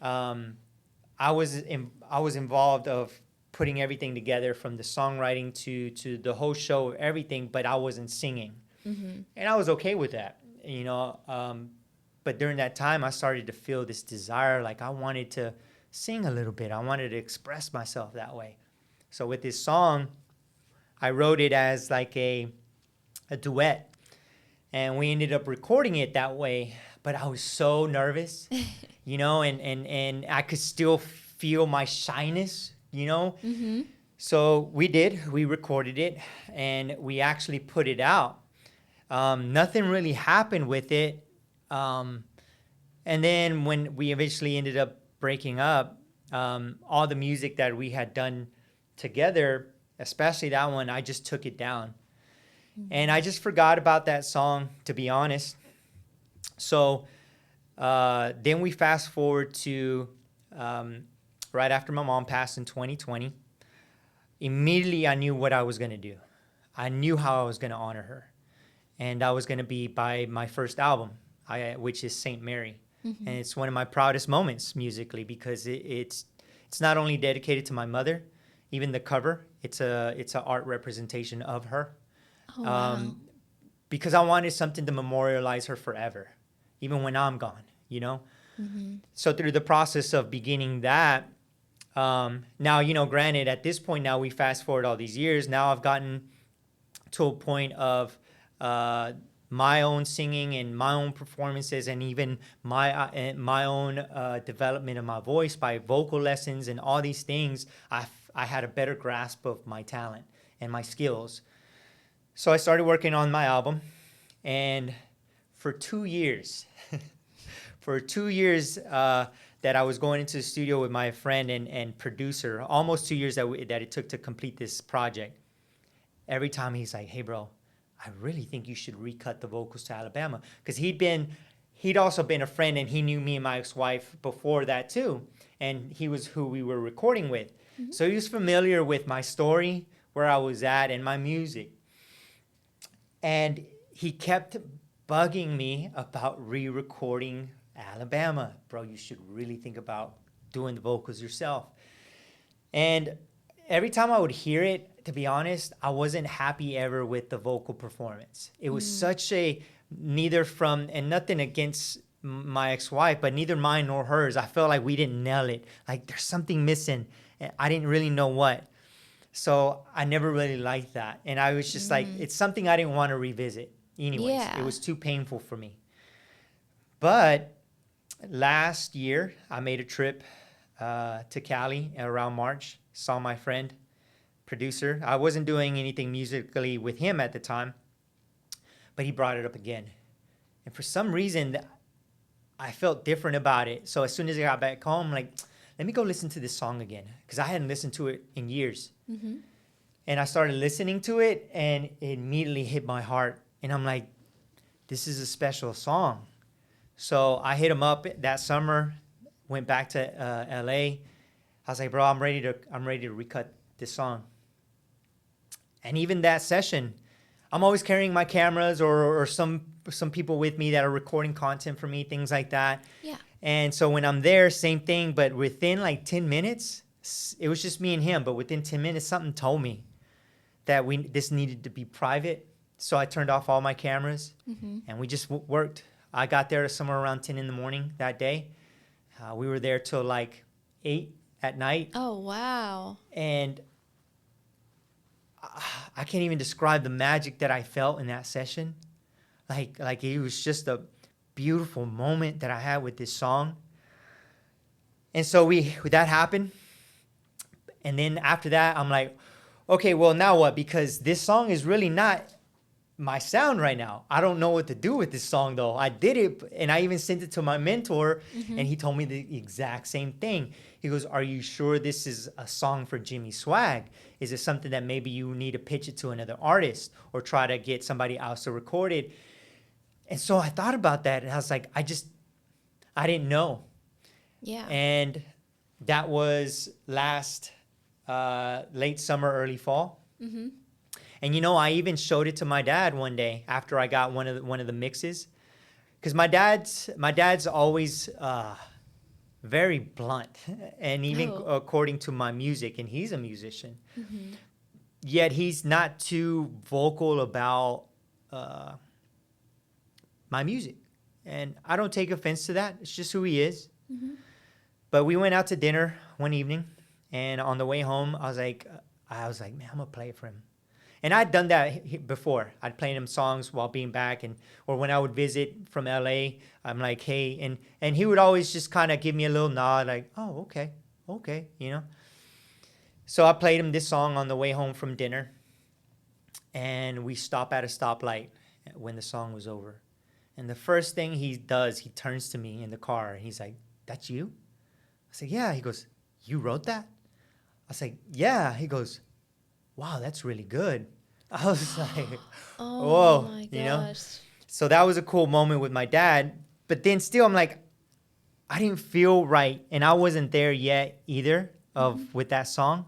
I was involved of putting everything together, from the songwriting to the whole show, everything, but I wasn't singing. Mm-hmm. And I was okay with that, but during that time, I started to feel this desire, like I wanted to sing a little bit. I wanted to express myself that way. So with this song, I wrote it as like a duet, and we ended up recording it that way, but I was so nervous, and I could still feel my shyness, Mm-hmm. So we recorded it, and we actually put it out. Nothing really happened with it. And then when we eventually ended up breaking up, all the music that we had done together, especially that one, I just took it down. Mm-hmm. And I just forgot about that song, to be honest. So then we fast forward to right after my mom passed in 2020. Immediately, I knew what I was going to do. I knew how I was going to honor her. And I was going to be by my first album, which is Saint Mary. Mm-hmm. And it's one of my proudest moments musically, because it's not only dedicated to my mother, even the cover, it's an art representation of her.
Oh, wow.
Because I wanted something to memorialize her forever, even when I'm gone, Mm-hmm. So through the process of beginning that, now, granted, at this point now, we fast forward all these years. Now I've gotten to a point of my own singing and my own performances, and even my own development of my voice by vocal lessons and all these things, I had a better grasp of my talent and my skills. So I started working on my album, and for 2 years, for 2 years that I was going into the studio with my friend and producer, almost 2 years that it took to complete this project. Every time he's like, "Hey, bro, I really think you should recut the vocals to Alabama," because he'd also been a friend, and he knew me and my ex-wife before that too, and he was who we were recording with. Mm-hmm. So he was familiar with my story, where I was at, and my music. And he kept bugging me about re-recording Alabama. "Bro, you should really think about doing the vocals yourself." And every time I would hear it, to be honest, I wasn't happy ever with the vocal performance. It was such a, neither from, and nothing against my ex-wife, but neither mine nor hers, I felt like we didn't nail it. Like there's something missing, and I didn't really know what. So I never really liked that. And I was just like, it's something I didn't want to revisit anyways. Yeah. It was too painful for me. But last year, I made a trip to Cali around March, saw my friend, producer. I wasn't doing anything musically with him at the time, but he brought it up again. And for some reason, I felt different about it. So as soon as I got back home, I'm like, let me go listen to this song again, because I hadn't listened to it in years. Mm-hmm. And I started listening to it, and it immediately hit my heart. And I'm like, this is a special song. So I hit him up that summer, went back to LA. I was like, bro, I'm ready to recut this song. And even that session, I'm always carrying my cameras or some people with me that are recording content for me, things like that. Yeah. And so when I'm there, same thing, but within like 10 minutes, it was just me and him, but within 10 minutes, something told me that this needed to be private. So I turned off all my cameras, and we just worked. I got there somewhere around 10 in the morning that day. We were there till like 8 at night.
Oh, wow.
And I can't even describe the magic that I felt in that session. Like it was just a beautiful moment that I had with this song. And so that happened. And then after that, I'm like, okay, well, now what? Because this song is really not my sound right now. I don't know what to do with this song, though. I did it, and I even sent it to my mentor, and he told me the exact same thing. He goes, are you sure this is a song for Jimmy Swagg? Is it something that maybe you need to pitch it to another artist or try to get somebody else to record it? And so I thought about that, and I was like, I didn't know.
Yeah.
And that was last late summer, early fall. Mm-hmm. And I even showed it to my dad one day after I got one of the mixes, because my dad's always very blunt, and even according to my music, and he's a musician, yet he's not too vocal about my music, and I don't take offense to that. It's just who he is. But we went out to dinner one evening, and on the way home, I was like, man, I'm gonna play it for him. And I'd done that before. I'd play him songs while being back, or when I would visit from LA, I'm like, hey, and he would always just kind of give me a little nod, like, oh, okay, So I played him this song on the way home from dinner, and we stop at a stoplight when the song was over. And the first thing he does, he turns to me in the car, and he's like, that's you? I said, yeah. He goes, you wrote that? I was like, yeah. He goes, wow, that's really good. I was like, whoa,
my gosh.
So that was a cool moment with my dad. But then still, I'm like, I didn't feel right, and I wasn't there yet either with that song.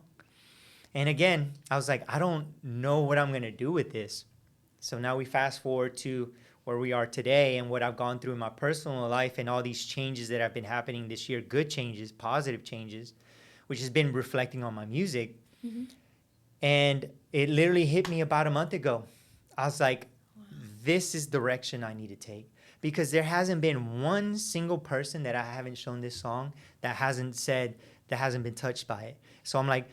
And again, I was like, I don't know what I'm gonna do with this. So now we fast forward to where we are today, and what I've gone through in my personal life, and all these changes that have been happening this year, good changes, positive changes, which has been reflecting on my music. And it literally hit me about a month ago. I was like, this is the direction I need to take. Because there hasn't been one single person that I haven't shown this song that hasn't been touched by it. So I'm like,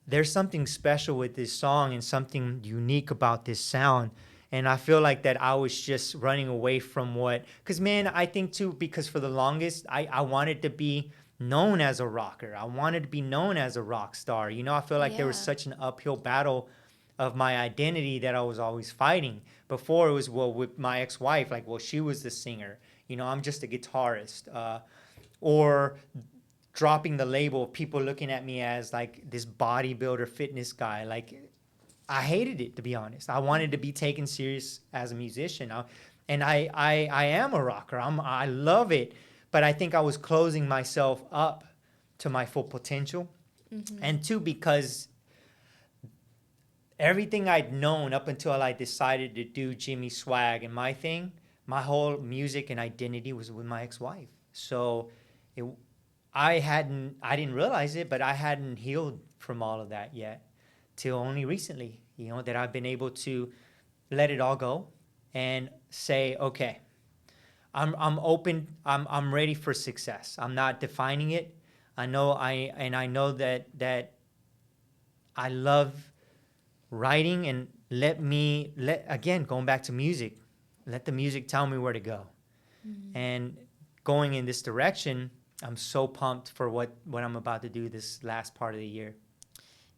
there's something special with this song and something unique about this sound. And I feel like that I was just running away from what, because man, I think too, because for the longest, I wanted to be known as a rocker. I wanted to be known as a rock star. You know, I feel like there was such an uphill battle of my identity that I was always fighting. Before it was, well, with my ex-wife, like, well, she was the singer. You know, I'm just a guitarist. Or dropping the label of people looking at me as like this bodybuilder fitness guy. Like, I hated it, to be honest. I wanted to be taken serious as a musician. I am a rocker. I love it. But I think I was closing myself up to my full potential. Mm-hmm. And two, because everything I'd known up until I decided to do Jimmy Swagg and my thing, my whole music and identity was with my ex-wife. So I didn't realize it, but I hadn't healed from all of that yet till only recently, you know, that I've been able to let it all go and say, okay, I'm open. I'm ready for success. I'm not defining it. I know that I love writing, and again, going back to music, let the music tell me where to go. Mm-hmm. And going in this direction, I'm so pumped for what I'm about to do this last part of the year.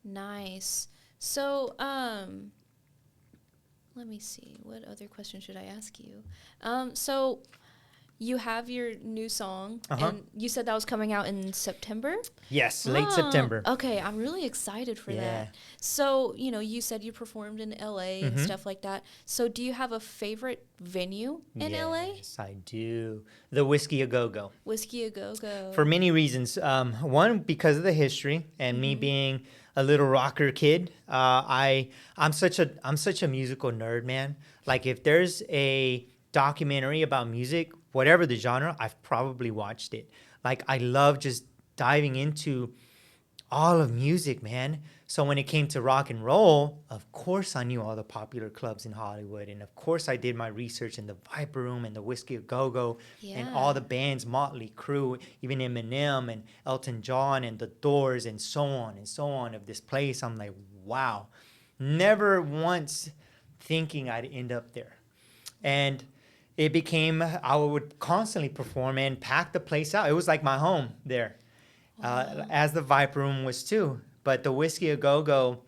Nice. So, let me see. What other question should I ask you? So you have your new song, and you said that was coming out in September?
Yes, late September.
Okay, I'm really excited for that. So, you know, you said you performed in LA and stuff like that. So do you have a favorite venue in LA?
Yes, I do. The Whiskey A Go-Go.
Whiskey A Go-Go.
For many reasons. One, because of the history and me being a little rocker kid. I'm such a musical nerd, man. Like, if there's a documentary about music, whatever the genre, I've probably watched it. Like, I love just diving into all of music, man. So when it came to rock and roll, of course I knew all the popular clubs in Hollywood. And of course I did my research in the Viper Room and the Whiskey A Go-Go and all the bands, Motley Crue, even Eminem and Elton John and The Doors and so on of this place. I'm like, wow. Never once thinking I'd end up there. And it became, I would constantly perform and pack the place out. It was like my home there, as the Viper Room was too. But the Whiskey A Go-Go,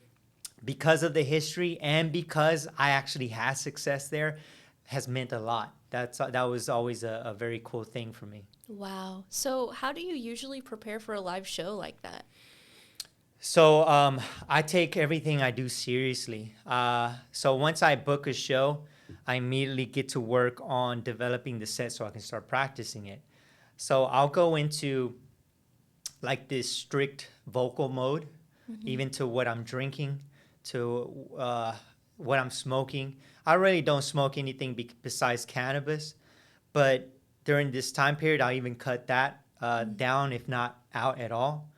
because of the history and because I actually had success there, has meant a lot. That was always a very cool thing for me.
Wow. So how do you usually prepare for a live show like that?
So I take everything I do seriously. So once I book a show, I immediately get to work on developing the set so I can start practicing it. So I'll go into like this strict vocal mode, even to what I'm drinking, to what I'm smoking. I really don't smoke anything besides cannabis, but during this time period, I'll even cut that down, if not out at all.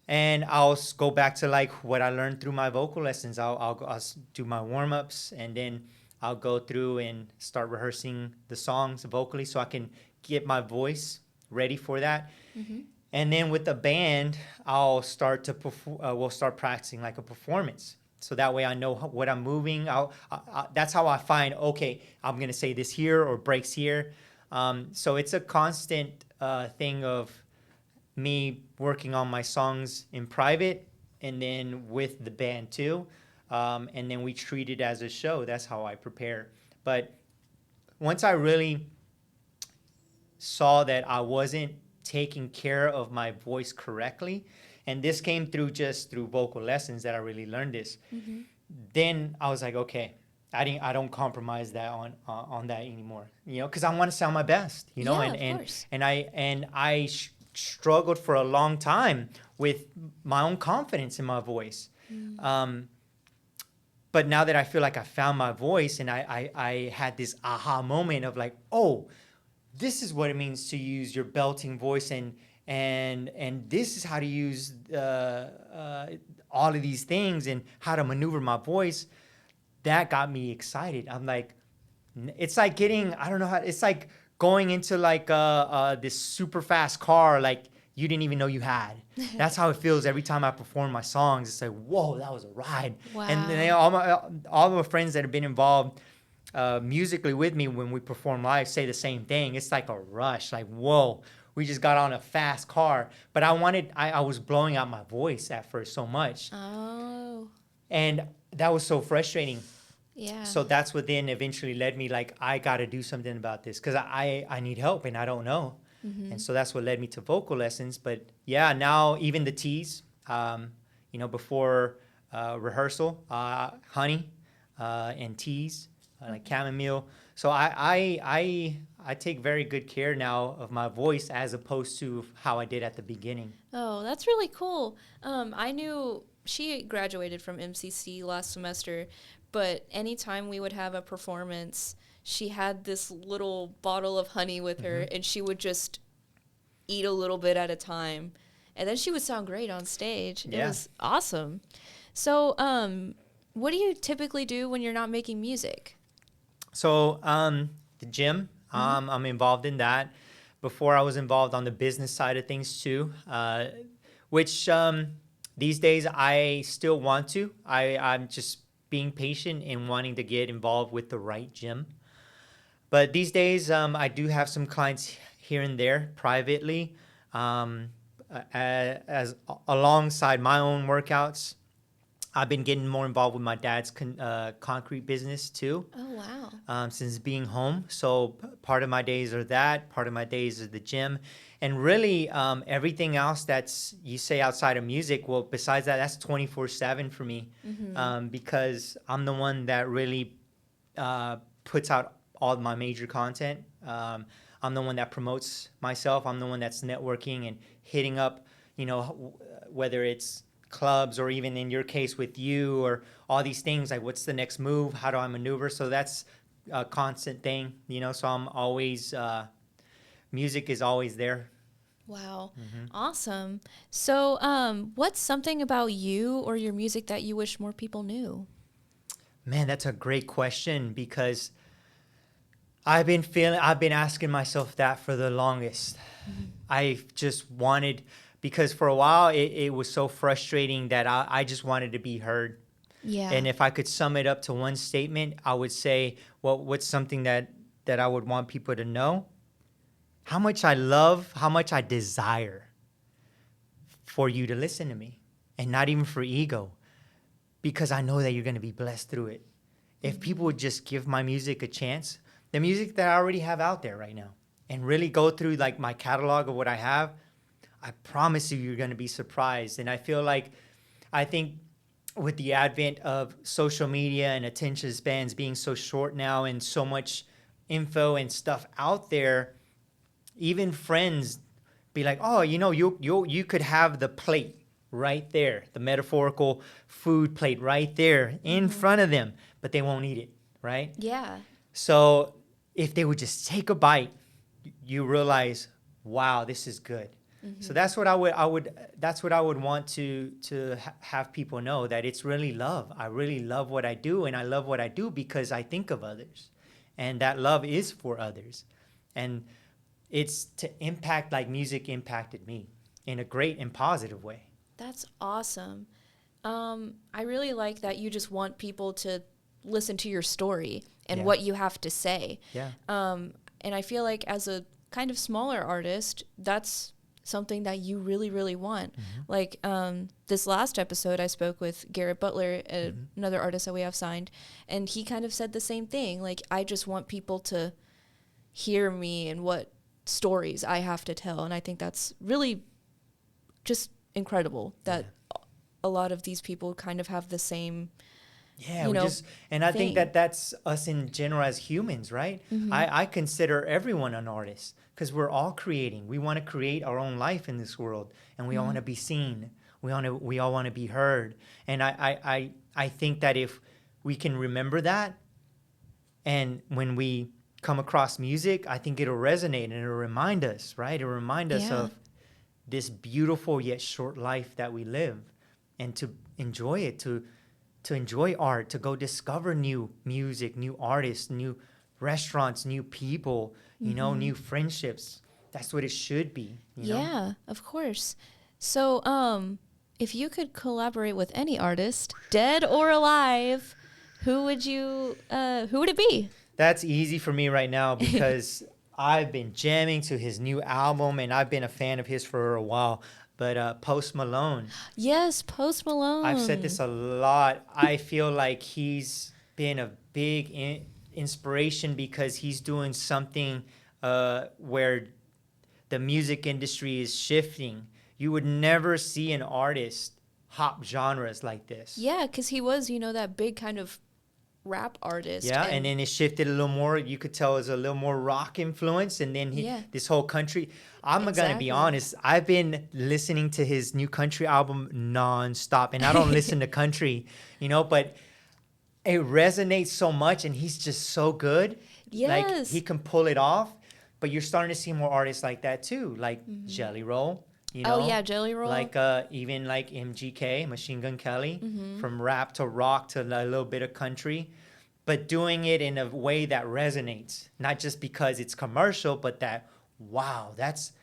And I'll go back to like what I learned through my vocal lessons. I'll do my warm-ups, and then I'll go through and start rehearsing the songs vocally so I can get my voice ready for that. Mm-hmm. And then with the band, I'll start to we'll start practicing like a performance. So that way I know what I'm moving. That's how I find, okay, I'm going to say this here or breaks here. So it's a constant thing of me working on my songs in private and then with the band too. And then we treat it as a show. That's how I prepare. But once I really saw that I wasn't taking care of my voice correctly, and this came through just through vocal lessons that I really learned this, then I was like, okay, I don't compromise that on that anymore, you know, because I want to sound my best, you know, and I struggled for a long time with my own confidence in my voice. But now that I feel like I found my voice, and I had this aha moment of like, oh, this is what it means to use your belting voice, and this is how to use all of these things and how to maneuver my voice. That got me excited. I'm like, it's like getting, I don't know how, it's like going into like this super fast car like you didn't even know you had. That's how it feels every time I perform my songs. It's like, whoa, that was a ride. Wow. And then all my friends that have been involved musically with me when we perform live say the same thing. It's like a rush, like, whoa, we just got on a fast car. But I was blowing out my voice at first so much.
Oh.
And that was so frustrating.
Yeah.
So that's what then eventually led me, like, I got to do something about this because I need help and I don't know. And so that's what led me to vocal lessons. But yeah, now even the teas, before rehearsal, honey and teas, like chamomile. So I take very good care now of my voice as opposed to how I did at the beginning.
Oh, that's really cool. I knew she graduated from MCC last semester, but anytime we would have a performance, she had this little bottle of honey with her, and she would just eat a little bit at a time. And then she would sound great on stage. Yeah. It was awesome. So what do you typically do when you're not making music?
So the gym, I'm involved in that. Before I was involved on the business side of things too, which these days I still want to. I'm just being patient and wanting to get involved with the right gym. But these days I do have some clients here and there privately as alongside my own workouts. I've been getting more involved with my dad's concrete business too.
Oh, wow.
Since being home. So part of my days are that, part of my days is the gym. And really everything else that's, you say outside of music, well, besides that, that's 24/7 for me because I'm the one that really puts out all my major content. I'm the one that promotes myself. I'm the one that's networking and hitting up, whether it's clubs or even in your case with you or all these things like what's the next move, how do I maneuver. So that's a constant thing, so I'm always music is always there.
Wow. Awesome. So what's something about you or your music that you wish more people knew?
Man, that's a great question because I've been asking myself that for the longest. I just wanted, because for a while it was so frustrating that I just wanted to be heard.
Yeah.
And if I could sum it up to one statement, I would say, well, what's something that I would want people to know? How much I love, how much I desire for you to listen to me. And not even for ego, because I know that you're going to be blessed through it. If people would just give my music a chance, the music that I already have out there right now, and really go through like my catalog of what I have, I promise you're going to be surprised. And I think with the advent of social media and attention spans being so short now and so much info and stuff out there, even friends be like, oh, you could have the plate right there, the metaphorical food plate right there in front of them, but they won't eat it, right?
Yeah.
So if they would just take a bite, you realize, wow, this is good. So that's what I would want to have people know, that it's really love. I really love what I do, and I love what I do because I think of others, and that love is for others, and it's to impact like music impacted me in a great and positive way.
That's awesome. I really like that you just want people to listen to your story and what you have to say.
Yeah.
And I feel like as a kind of smaller artist, that's something that you really, really want. Like this last episode, I spoke with Garrett Butler, another artist that we have signed, and he kind of said the same thing. Like, I just want people to hear me and what stories I have to tell. And I think that's really just incredible that a lot of these people kind of have the same
and I think that that's us in general as humans, right? I consider everyone an artist because we're all creating. We want to create our own life in this world, and we all want to be seen. We all want to be heard. And I think that if we can remember that, and when we come across music, I think it'll resonate and it'll remind us, right? It'll remind us of this beautiful yet short life that we live, and to enjoy it, to enjoy art, to go discover new music, new artists, new restaurants, new people, new friendships. That's what it should be.
Yeah, of course. So, if you could collaborate with any artist, dead or alive, who would it be?
That's easy for me right now because I've been jamming to his new album, and I've been a fan of his for a while. But Post Malone,
Yes, Post
I've said this
Malone.
a lot. I feel like he's been a big inspiration because he's doing something where the music industry is shifting. You would never see an artist hop genres like this.
Yeah, because he was, that big kind of rap artist.
Yeah, and then it shifted a little more. You could tell it was a little more rock influence, and then this whole country. I'm gonna be honest. I've been listening to his new country album nonstop, and I don't listen to country, but it resonates so much, and he's just so good.
Yes,
like he can pull it off. But you're starting to see more artists like that too, like Jelly Roll.
Oh yeah, Jelly Roll.
Like even like MGK, Machine Gun Kelly, from rap to rock to a little bit of country, but doing it in a way that resonates, not just because it's commercial, but that wow, that's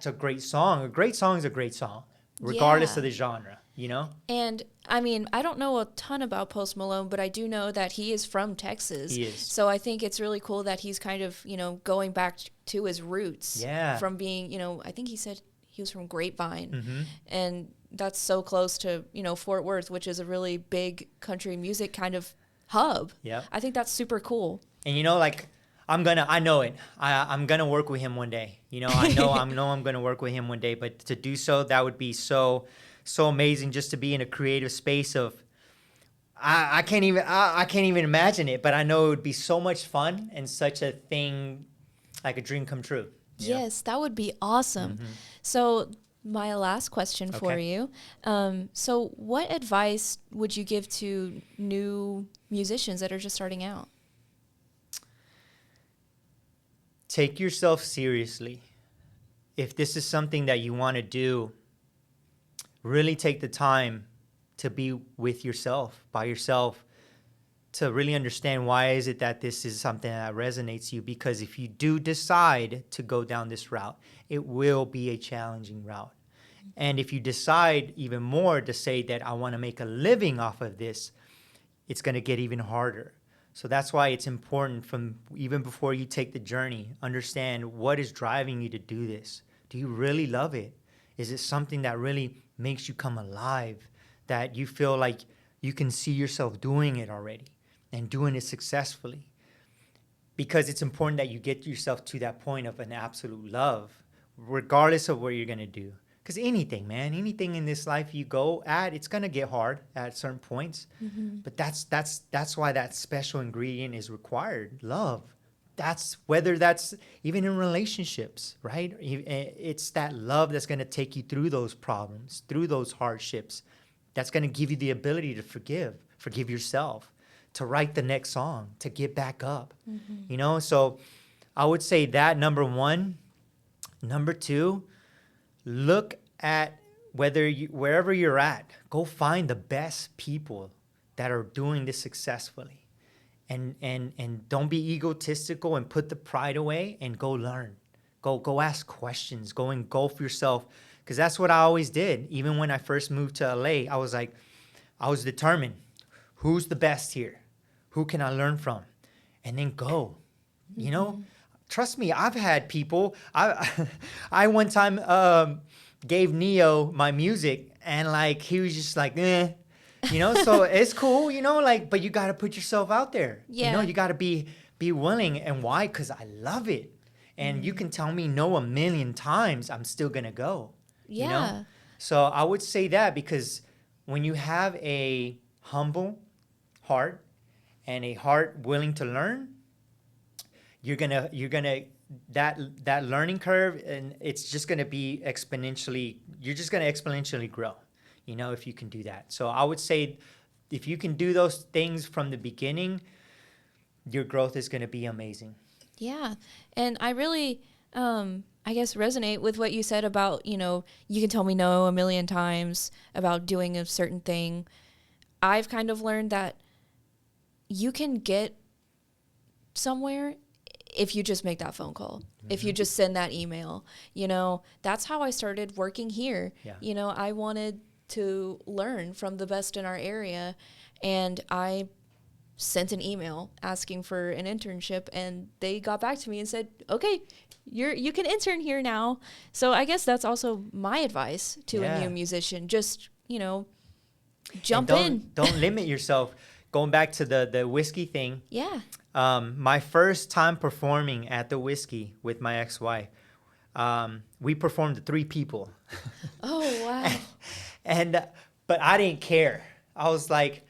a great song. A great song is a great song, regardless of the genre.
And I mean, I don't know a ton about Post Malone, but I do know that he is from Texas.
He is.
So I think it's really cool that he's kind of, going back to his roots.
Yeah.
From being, I think he said he was from Grapevine.
Mm-hmm.
And that's so close to, Fort Worth, which is a really big country music kind of hub.
Yeah.
I think that's super cool.
And I know it. I'm gonna work with him one day. I know I'm gonna work with him one day. But to do so, that would be so amazing, just to be in a creative space of. I can't even imagine it, but I know it would be so much fun and such a thing, like a dream come true.
Yes, that would be awesome. Mm-hmm. So my last question for you. So what advice would you give to new musicians that are just starting out?
Take yourself seriously. If this is something that you want to do, really take the time to be with yourself, by yourself, to really understand why is it that this is something that resonates you. Because if you do decide to go down this route, it will be a challenging route. And if you decide even more to say that I want to make a living off of this, it's going to get even harder. So that's why it's important, from even before you take the journey, understand what is driving you to do this. Do you really love it? Is it something that really makes you come alive, that you feel like you can see yourself doing it already and doing it successfully? Because it's important that you get yourself to that point of an absolute love, regardless of what you're going to do. Because anything in this life you go at, it's going to get hard at certain points. Mm-hmm. But that's why that special ingredient is required, love. Whether that's even in relationships, right? It's that love that's going to take you through those problems, through those hardships. That's going to give you the ability to forgive yourself, to write the next song, to get back up. Mm-hmm. So I would say that, number one. Number two, look at wherever you're at, go find the best people that are doing this successfully. And don't be egotistical, and put the pride away and go learn. Go ask questions. Go engulf yourself. Because that's what I always did. Even when I first moved to LA, I was determined. Who's the best here? Who can I learn from? And then go. Mm-hmm. Trust me, I've had people. I one time gave Neo my music, and he was just like, eh. So it's cool, but you got to put yourself out there.
Yeah.
You got to be willing. And why? Because I love it. And you can tell me no 1,000,000 times, I'm still going to go.
Yeah.
So I would say that, because when you have a humble heart and a heart willing to learn, you're going to that learning curve, and it's just going to be you're just going to exponentially grow. If you can do that. So I would say if you can do those things from the beginning, your growth is going to be amazing.
Yeah. And I really, I guess, resonate with what you said about, you can tell me no 1,000,000 times about doing a certain thing. I've kind of learned that you can get somewhere if you just make that phone call, if you just send that email. That's how I started working here. Yeah. I wanted to learn from the best in our area, and I sent an email asking for an internship, and they got back to me and said, okay, you can intern here now. So I guess that's also my advice to a new musician. Just, jump in.
Don't limit yourself. Going back to the whiskey thing.
Yeah.
My first time performing at the whiskey with my ex-wife, we performed to 3 people.
Oh, wow.
But I didn't care. I was like,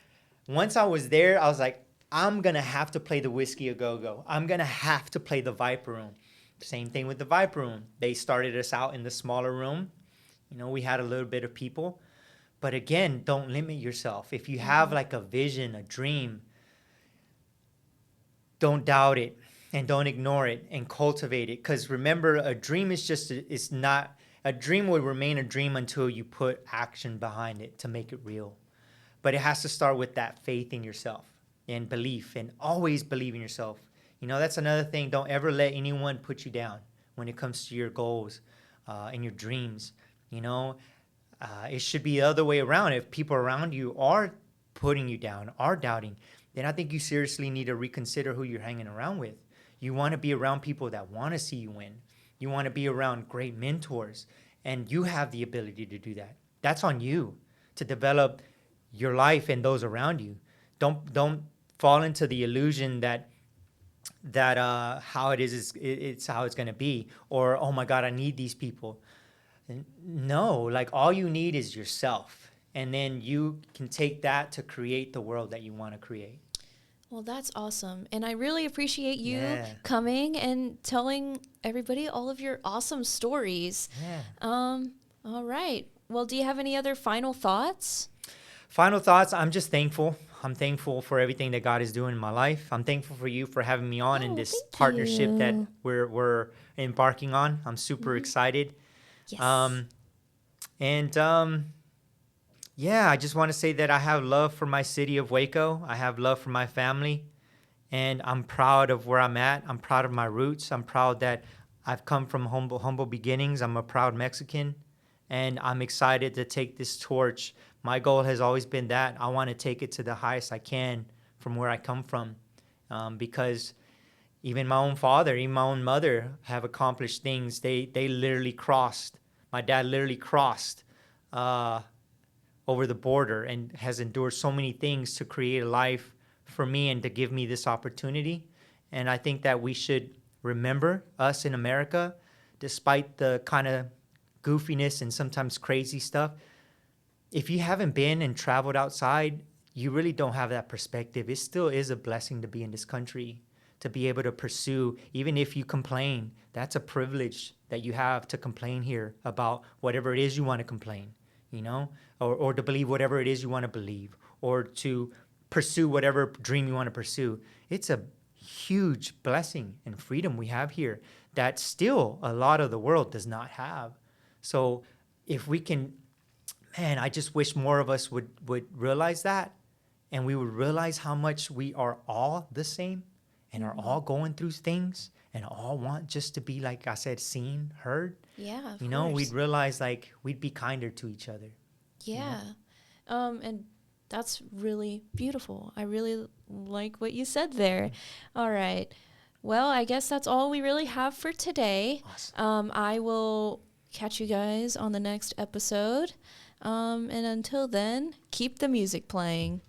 once I was there, I was like, I'm going to have to play the Whiskey A Go-Go. I'm going to have to play the Viper Room. Same thing with the Viper Room. They started us out in the smaller room. We had a little bit of people. But again, don't limit yourself. If you have like a vision, a dream, don't doubt it and don't ignore it and cultivate it. Because remember, a dream is just, it's not, a dream will remain a dream until you put action behind it to make it real. But it has to start with that faith in yourself and belief, and always believe in yourself. That's another thing. Don't ever let anyone put you down when it comes to your goals and your dreams. It should be the other way around. If people around you are putting you down, are doubting, then I think you seriously need to reconsider who you're hanging around with. You want to be around people that want to see you win. You want to be around great mentors, and you have the ability to do that. That's on you to develop your life and those around you. Don't fall into the illusion that how it is it's how it's going to be, or oh my God, I need these people. No, like all you need is yourself, and then you can take that to create the world that you want to create.
Well, that's awesome. And I really appreciate you coming and telling everybody all of your awesome stories.
Yeah.
All right. Well, do you have any other final thoughts?
Final thoughts. I'm just thankful. I'm thankful for everything that God is doing in my life. I'm thankful for you for having me on in this partnership that we're embarking on. I'm super excited.
Yes.
I just want to say that I have love for my city of Waco. I have love for my family, and I'm proud of where I'm at. I'm proud of my roots. I'm proud that I've come from humble beginnings. I'm a proud Mexican, and I'm excited to take this torch. My goal has always been that I want to take it to the highest I can from where I come from, because even my own father, even my own mother have accomplished things. They literally crossed. My dad literally crossed over the border and has endured so many things to create a life for me and to give me this opportunity. And I think that we should remember us in America, despite the kind of goofiness and sometimes crazy stuff. If you haven't been and traveled outside, you really don't have that perspective. It still is a blessing to be in this country, to be able to pursue, even if you complain. That's a privilege that you have to complain here about whatever it is you want to complain, or to believe whatever it is you want to believe, or to pursue whatever dream you want to pursue. It's a huge blessing and freedom we have here that still a lot of the world does not have. So if we can, man, I just wish more of us would realize that, and we would realize how much we are all the same and are all going through things and all want just to be, like I said, seen, heard.
Yeah, of
you know,
course.
we'd realize like we'd be kinder to each other.
Yeah. And that's really beautiful. I really like what you said there. All right. Well, I guess that's all we really have for today.
Awesome.
I will catch you guys on the next episode. And until then, keep the music playing.